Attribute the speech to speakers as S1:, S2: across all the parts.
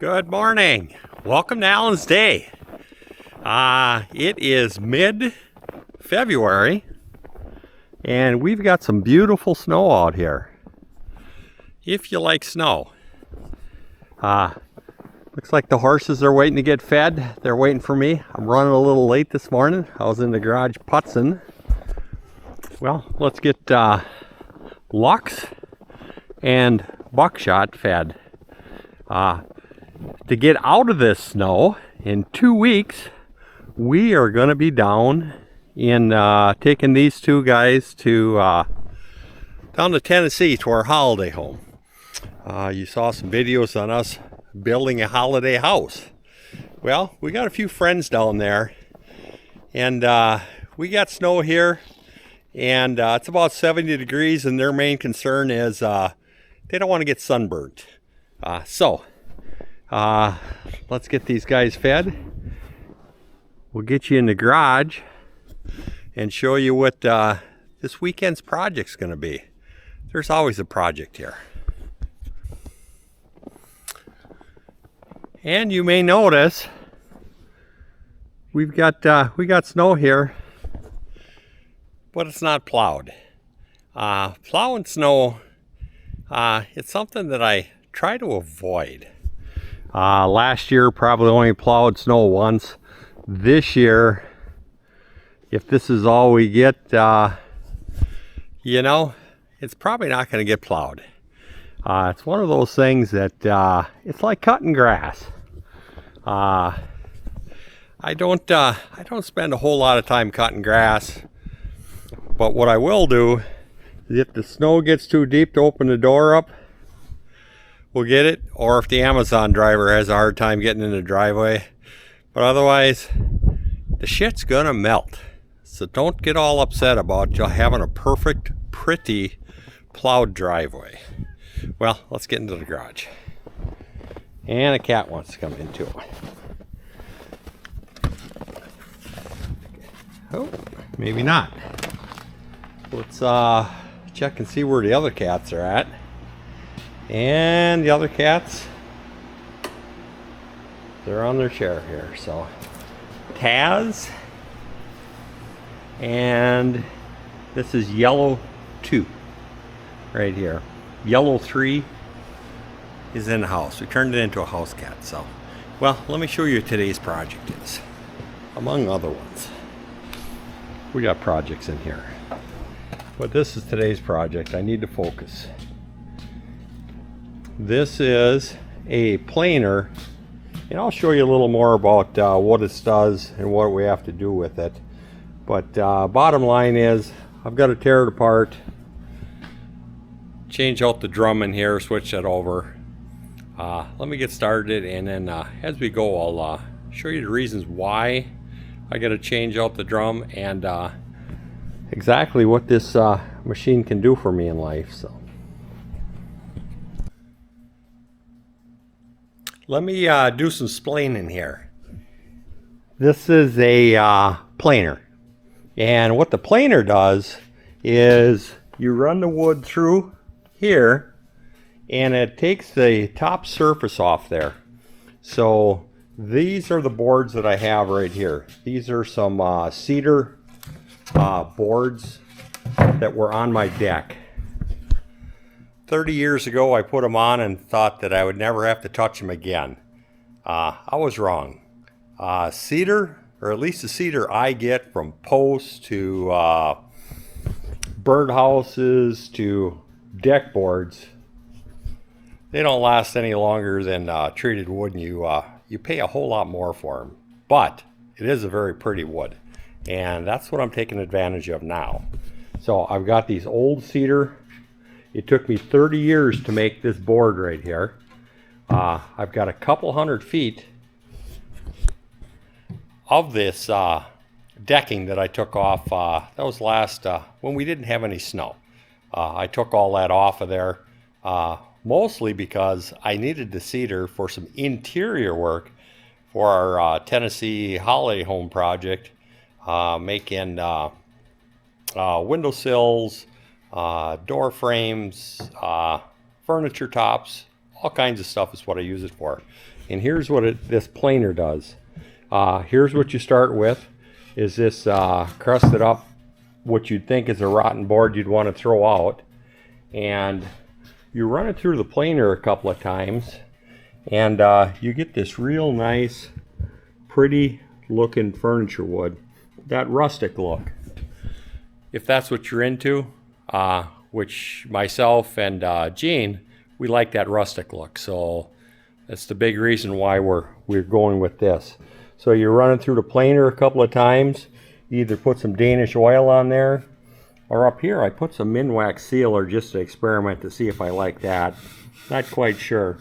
S1: Good morning. Welcome to Allen's Day. It is mid-February and we've got some beautiful snow out here. If you like snow. Looks like the horses are waiting to get fed. They're waiting for me. I'm running a little late this morning. I was in the garage putzing. Well, let's get Lux and Buckshot fed. To get out of this snow in 2 weeks, we are going to be down in taking these two guys to down to Tennessee to our holiday home. You saw some videos on us building a holiday house. Well, we got a few friends down there, and we got snow here, and it's about 70 degrees, and their main concern is they don't want to get sunburned. Let's get these guys fed. We'll get you in the garage and show you what this weekend's project's going to be. There's always a project here. And you may notice we got snow here, but it's not plowed. Plowing snow, it's something that I try to avoid. Last year probably only plowed snow once. This year, if this is all we get, you know, it's probably not going to get plowed. It's one of those things that it's like cutting grass. I don't spend a whole lot of time cutting grass, but what I will do is if the snow gets too deep to open the door up, we'll get it, or if the Amazon driver has a hard time getting in the driveway. But otherwise, the shit's gonna melt. So don't get all upset about you having a perfect, pretty, plowed driveway. Well, let's get into the garage. And a cat wants to come in too. Oh, maybe not. Let's check and see where the other cats are at. And the other cats, they're on their chair here. So Tazz, and this is Yellow 2 right here. Yellow 3 is in the house. We turned it into a house cat. So, well, let me show you what today's project is, among other ones. We got projects in here, but this is today's project. I need to focus. This is a planer, and I'll show you a little more about what it does and what we have to do with it. But bottom line is, I've got to tear it apart, change out the drum in here, switch that over. Let me get started, and then as we go, I'll show you the reasons why I got to change out the drum and exactly what this machine can do for me in life. So let me do some splaining here. This is a planer, and what the planer does is you run the wood through here and it takes the top surface off there. So these are the boards that I have right here. These are some cedar boards that were on my deck. 30 years ago, I put them on and thought that I would never have to touch them again. I was wrong. Cedar, or at least the cedar I get from posts to birdhouses to deck boards, they don't last any longer than treated wood, and you pay a whole lot more for them. But it is a very pretty wood, and that's what I'm taking advantage of now. So I've got these old cedar. It took me 30 years to make this board right here. I've got a couple hundred feet of this decking that I took off. That was last when we didn't have any snow. I took all that off of there, mostly because I needed the cedar for some interior work for our Tennessee holiday home project, making windowsills, door frames, furniture tops, all kinds of stuff is what I use it for. And here's what this planer does. Here's what you start with, is this crusted up, what you'd think is a rotten board you'd want to throw out. And you run it through the planer a couple of times, and you get this real nice, pretty looking furniture wood, that rustic look. If that's what you're into, which myself and Gene, we like that rustic look. So that's the big reason why we're going with this. So you run it through the planer a couple of times. You either put some Danish oil on there, or up here I put some Minwax sealer just to experiment to see if I like that. Not quite sure.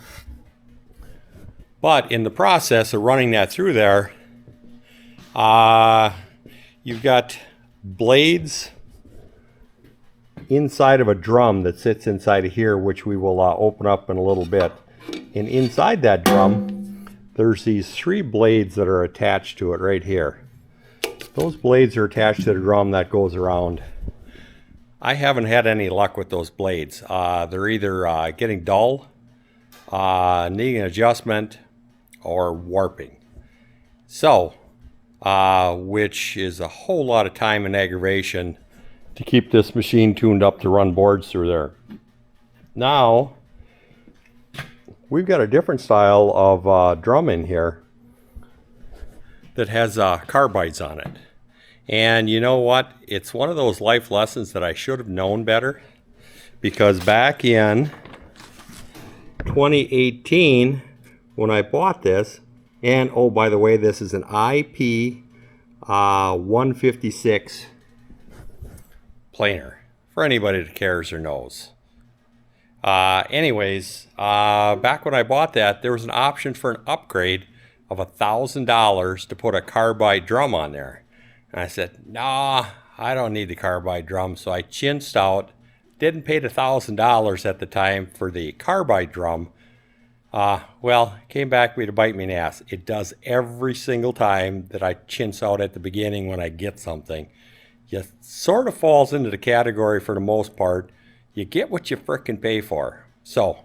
S1: But in the process of running that through there, you've got blades inside of a drum that sits inside of here, which we will open up in a little bit. And inside that drum, there's these 3 blades that are attached to it right here. Those blades are attached to the drum that goes around. I haven't had any luck with those blades. They're either getting dull, needing adjustment, or warping. So, which is a whole lot of time and aggravation to keep this machine tuned up to run boards through there. Now, we've got a different style of drum in here that has carbides on it. And you know what? It's one of those life lessons that I should have known better, because back in 2018, when I bought this, and oh, by the way, this is an IP-156 planer, for anybody that cares or knows. Anyways, back when I bought that, there was an option for an upgrade of $1,000 to put a carbide drum on there. And I said, nah, I don't need the carbide drum. So I chinched out, didn't pay the $1,000 at the time for the carbide drum. Well, it came back to bite me in the ass. It does every single time that I chintz out at the beginning when I get something. It sort of falls into the category for the most part. You get what you frickin' pay for. So,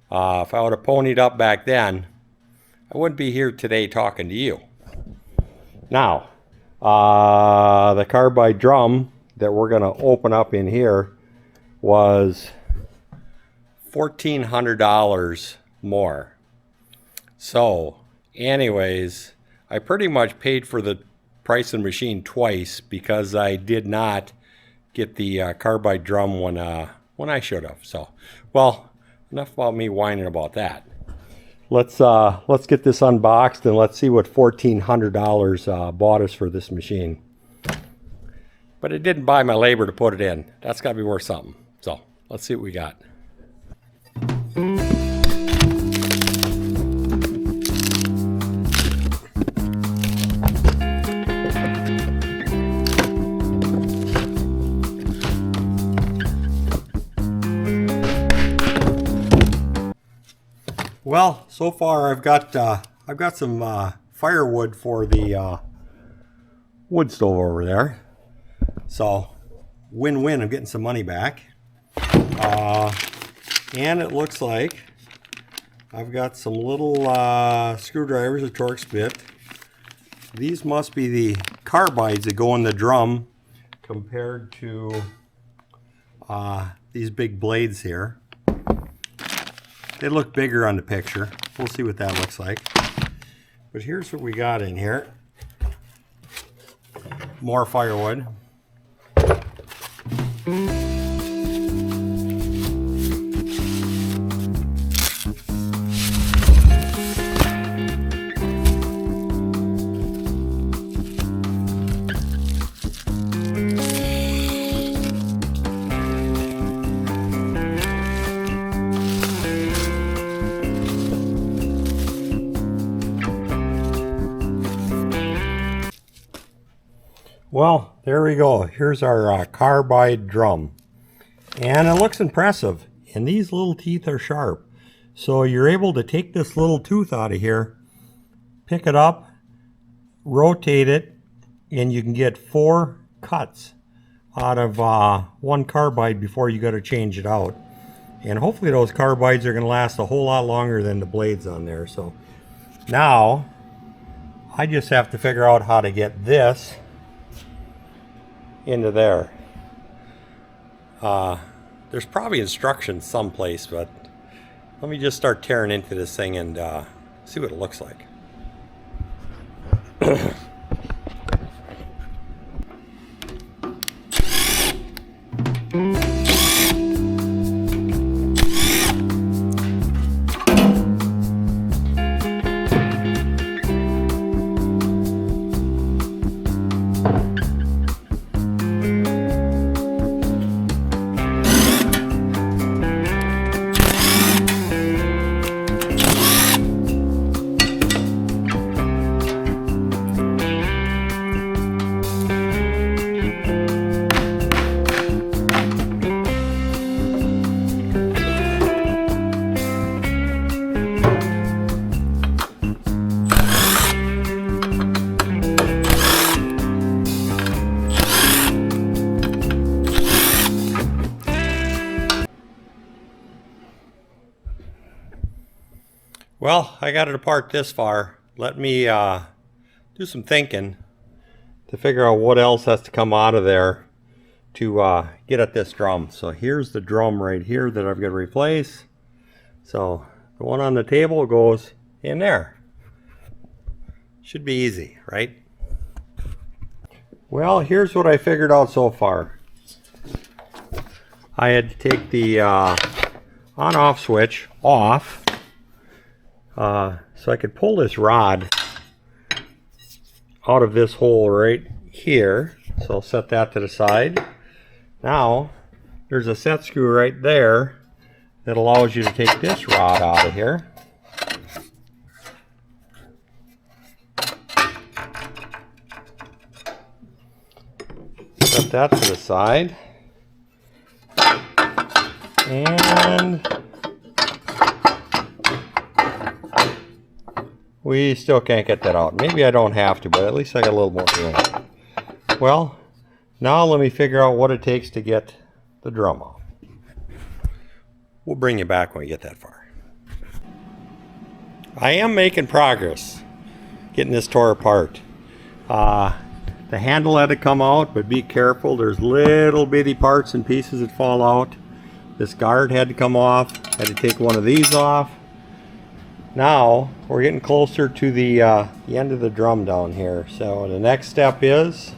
S1: if I would have ponied up back then, I wouldn't be here today talking to you. Now, the carbide drum that we're going to open up in here was $1,400 more. So, anyways, I pretty much paid for the price of the machine twice because I did not get the carbide drum when I should have. So, well, enough about me whining about that. Let's get this unboxed and let's see what $1,400 bought us for this machine. But it didn't buy my labor to put it in. That's got to be worth something. So let's see what we got. Well, so far I've got some firewood for the wood stove over there. So win-win, I'm getting some money back. And it looks like I've got some little screwdrivers, a Torx bit. These must be the carbides that go in the drum compared to these big blades here. They look bigger on the picture. We'll see what that looks like. But here's what we got in here. More firewood. Well, there we go. Here's our carbide drum. And it looks impressive. And these little teeth are sharp. So you're able to take this little tooth out of here, pick it up, rotate it, and you can get 4 cuts out of one carbide before you got to change it out. And hopefully those carbides are going to last a whole lot longer than the blades on there. So now I just have to figure out how to get this into there. There's probably instructions someplace, but let me just start tearing into this thing and see what it looks like. Well, I got it apart this far. Let me do some thinking to figure out what else has to come out of there to get at this drum. So here's the drum right here that I've got to replace. So the one on the table goes in there. Should be easy, right? Well, here's what I figured out so far. I had to take the on-off switch off. So I could pull this rod out of this hole right here. So I'll set that to the side. Now, there's a set screw right there that allows you to take this rod out of here. Set that to the side. And we still can't get that out. Maybe I don't have to, but at least I got a little more room. Well, now let me figure out what it takes to get the drum off. We'll bring you back when we get that far. I am making progress getting this tore apart. The handle had to come out, but be careful. There's little bitty parts and pieces that fall out. This guard had to come off. Had to take one of these off. Now we're getting closer to the end of the drum down here. So the next step is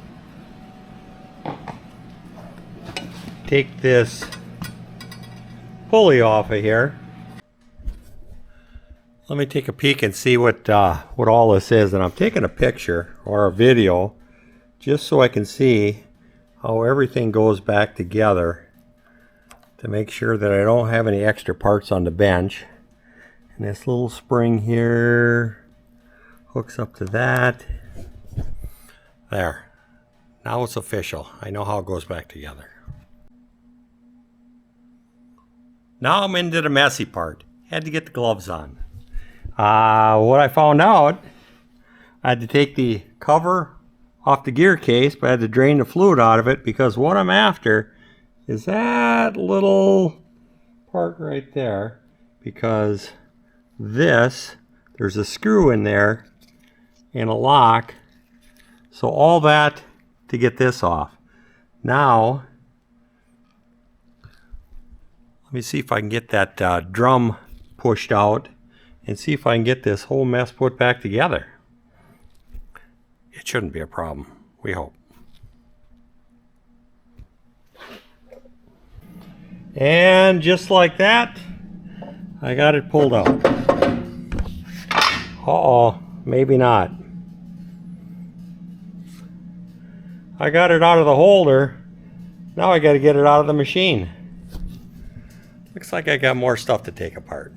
S1: take this pulley off of here. Let me take a peek and see what all this is. And I'm taking a picture or a video just so I can see how everything goes back together to make sure that I don't have any extra parts on the bench. And this little spring here hooks up to that. There. Now it's official. I know how it goes back together. Now I'm into the messy part. Had to get the gloves on. What I found out, I had to take the cover off the gear case, but I had to drain the fluid out of it because what I'm after is that little part right there, because there's a screw in there and a lock. So all that to get this off. Now, let me see if I can get that drum pushed out and see if I can get this whole mess put back together. It shouldn't be a problem, we hope. And just like that, I got it pulled out. Uh-oh, maybe not. I got it out of the holder. Now I got to get it out of the machine. Looks like I got more stuff to take apart.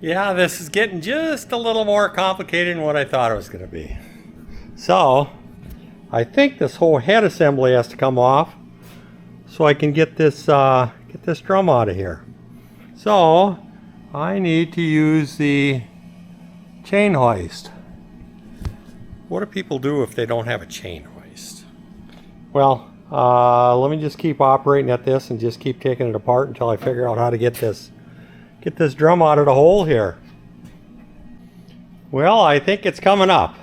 S1: Yeah, this is getting just a little more complicated than what I thought it was going to be. So, I think this whole head assembly has to come off so I can get this drum out of here. So, I need to use the chain hoist. What do people do if they don't have a chain hoist? Well, Let me just keep operating at this and just keep taking it apart until I figure out how to get this drum out of the hole here. Well, I think it's coming up.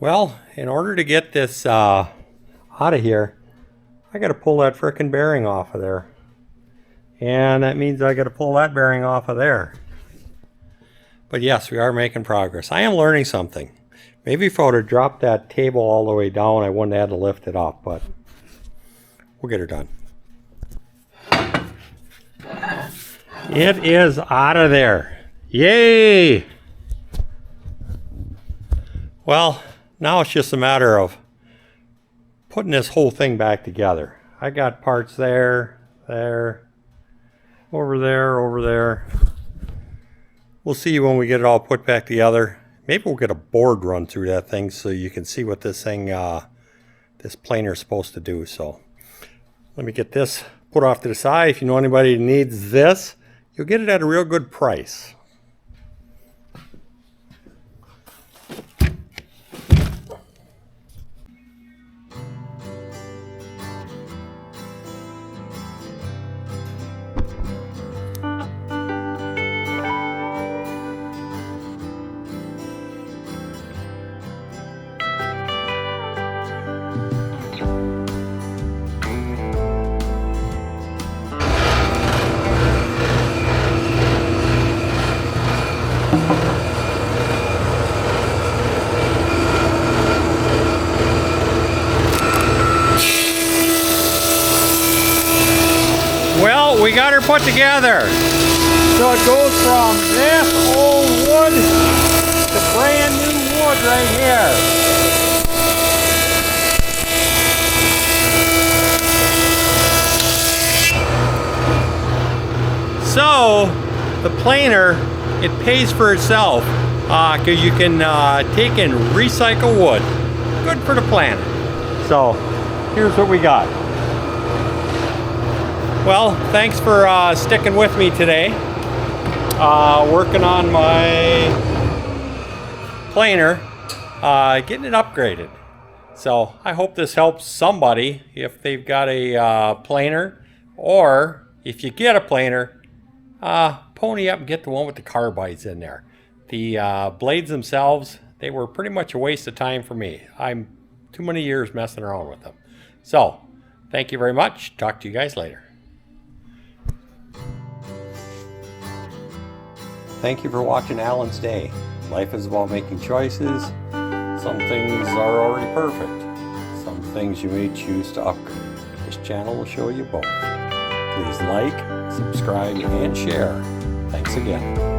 S1: Well, in order to get this out of here, I got to pull that frickin' bearing off of there. And that means I got to pull that bearing off of there. But yes, we are making progress. I am learning something. Maybe if I would have dropped that table all the way down, I wouldn't have had to lift it up, but we'll get her done. It is out of there. Yay! Well, now it's just a matter of putting this whole thing back together. I got parts there, over there. We'll see when we get it all put back together. Maybe we'll get a board run through that thing so you can see what this thing, this planer is supposed to do. So let me get this put off to the side. If you know anybody who needs this, you'll get it at a real good price. Well, we got her put together. So it goes from this old wood to brand new wood right here. So the planer, it pays for itself because you can take and recycle wood. Good for the planet. So here's what we got. Well, thanks for sticking with me today. Working on my planer, getting it upgraded. So I hope this helps somebody if they've got a planer, or if you get a planer, pony up and get the one with the carbides in there. The blades themselves, they were pretty much a waste of time for me. I'm too many years messing around with them. So thank you very much. Talk to you guys later. Thank you for watching Alan's Day. Life is about making choices. Some things are already perfect. Some things you may choose to upgrade. This channel will show you both. Please like, subscribe, and share. Thanks again.